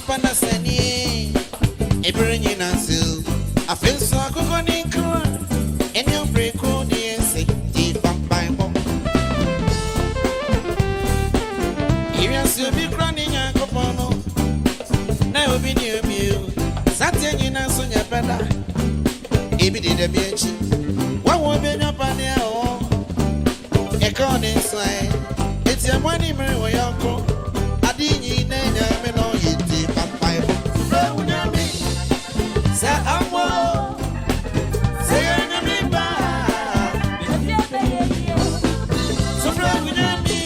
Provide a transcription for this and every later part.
panda seni e brinyi na sil I feel so go ni kra and you break on the say ti pampai bo irian so bi kra ni nya kopono na obi ni obi satie ni na so nya panda e bi de bi enchi wa wo be nya pane o e ka on inside it's your money me wo yanko adinyi na Nyame no yiti pampai bo Sufre Nyame sa amwo say Nyame ba Sufre Nyame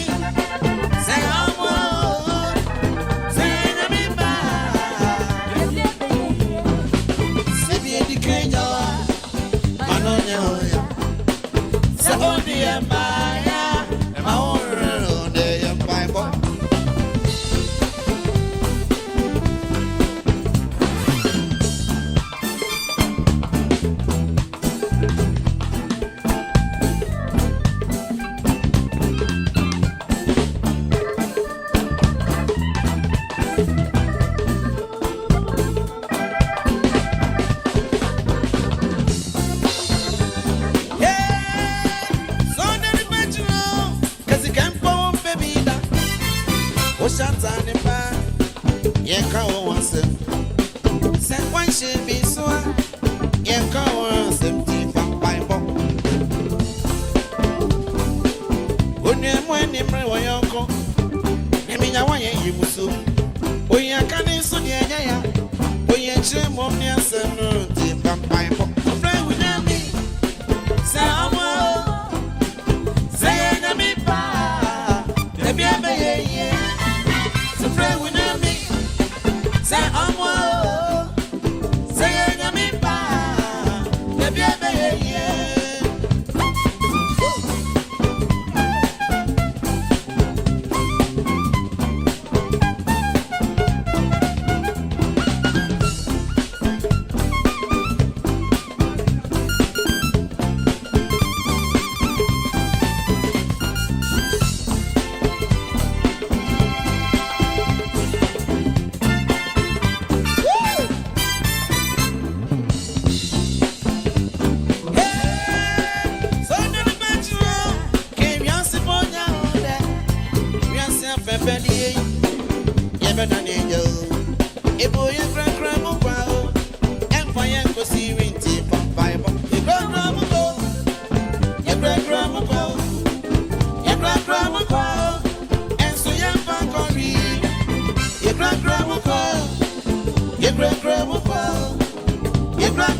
sa amwo say Nyame ba sebi edikenya manonya hoya sa odi embaya ma oro de empai bo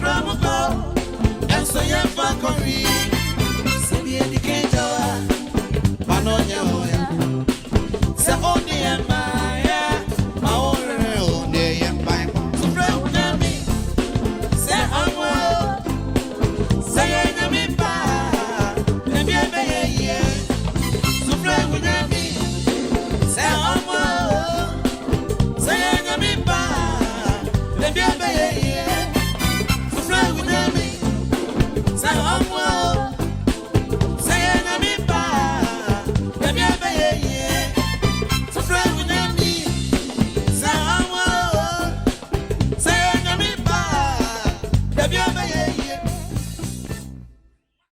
Grandma, and so yeah, fuck